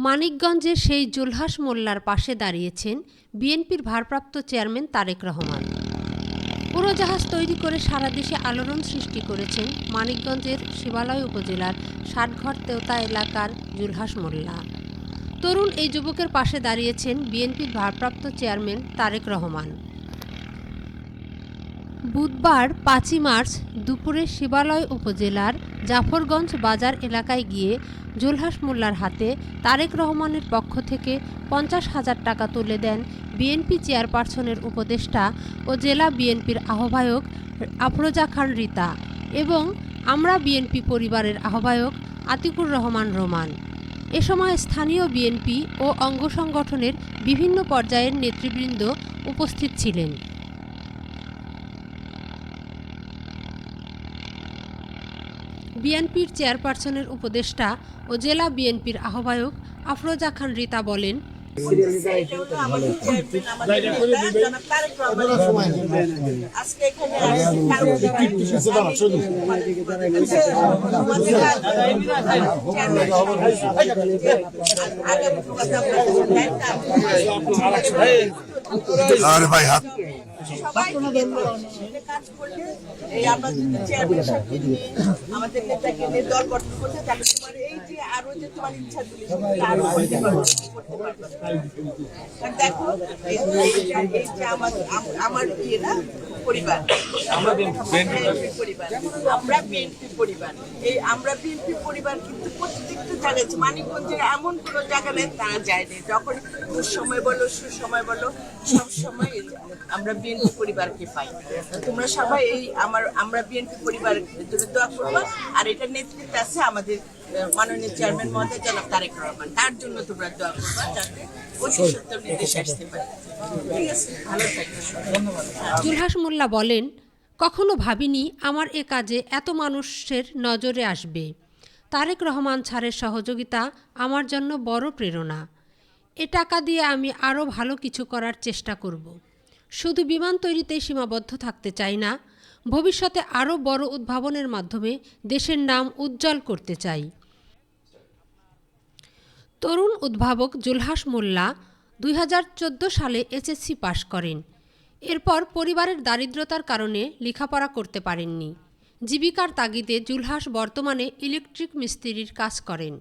মানিকগঞ্জের সেই জুলহাস মোল্লার পাশে দাঁড়িয়েছেন বিএনপির ভারপ্রাপ্ত চেয়ারম্যান তারেক রহমান। উড়োজাহাজ তৈরি করে সারা দেশে আলোড়ন সৃষ্টি করেছেন মানিকগঞ্জের শিবালয় উপজেলার ষাটঘর তেওতা এলাকার জুলহাস মোল্লা। তরুণ এই যুবকের পাশে দাঁড়িয়েছেন বিএনপির ভারপ্রাপ্ত চেয়ারম্যান তারেক রহমান। বুধবার 5ই মার্চ দুপুরে শিবালয় উপজেলার জাফরগঞ্জ বাজার এলাকায় গিয়ে জুলহাস মোল্লার হাতে তারেক রহমানের পক্ষ থেকে 50,000 টাকা তুলে দেন বিএনপি চেয়ারপারসনের উপদেষ্টা ও জেলা বিএনপির আহ্বায়ক আফরোজা খান রিতা এবং আমরা বিএনপি পরিবারের আহ্বায়ক আতিকুর রহমান রোমান। এ সময় স্থানীয় বিএনপি ও অঙ্গ সংগঠনের বিভিন্ন পর্যায়ের নেতৃবৃন্দ উপস্থিত ছিলেন। বিএনপির চেয়ারপারসনের উপদেষ্টা ও জেলা বিএনপির আহ্বায়ক আফরোজা খান রিতা বলেন, আমাদের নেতাকে দল গঠন করতে তাহলে তোমার এই যে আরো যে তোমার ইচ্ছা দেখো এই যে আমার ইয়েরা পরিবার আমরা বিএনপি পরিবার এই আমরা বিএনপি পরিবার কিন্তু প্রত্যেকটা জায়গায় মানিকগঞ্জের এমন কোনো জায়গা নেই তারা যায়নি। যখন দুঃসময় বলো সুসময় বলো সব সময় আমরা বিএনপি পরিবারকে পাই। তোমরা সবাই এই আমরা বিএনপি পরিবারের জন্য দোয়া করবা। আর এটা নেতৃত্বে আছে আমাদের মাননীয় চেয়ারম্যান মহোদয় জনাব তারেক রহমান, তার জন্য তোমরা দোয়া করবা যাতে অতি সত্তর নির্দেশে আসতে পারে। ঠিক আছে, ভালো থাকবে, ধন্যবাদ। জুলহাস মোল্লা বলেন, কখনো ভাবিনি আমার এ কাজে এত মানুষের নজরে আসবে। তারেক রহমান স্যারের সহযোগিতা আমার জন্য বড় প্রেরণা। এ টাকা দিয়ে আমি আরও ভালো কিছু করার চেষ্টা করব। শুধু বিমান তৈরিতেই সীমাবদ্ধ থাকতে চাই না, ভবিষ্যতে আরও বড় উদ্ভাবনের মাধ্যমে দেশের নাম উজ্জ্বল করতে চাই। তরুণ উদ্ভাবক জুলহাস মোল্লা 2014 সালে এসএসসি পাশ করেন। এরপর পরিবারের দারিদ্রতার কারণে লেখাপড়া করতে পারেননি। জীবিকার তাগিদে জুলহাস বর্তমানে ইলেকট্রিক মিস্ত্রির কাজ করেন।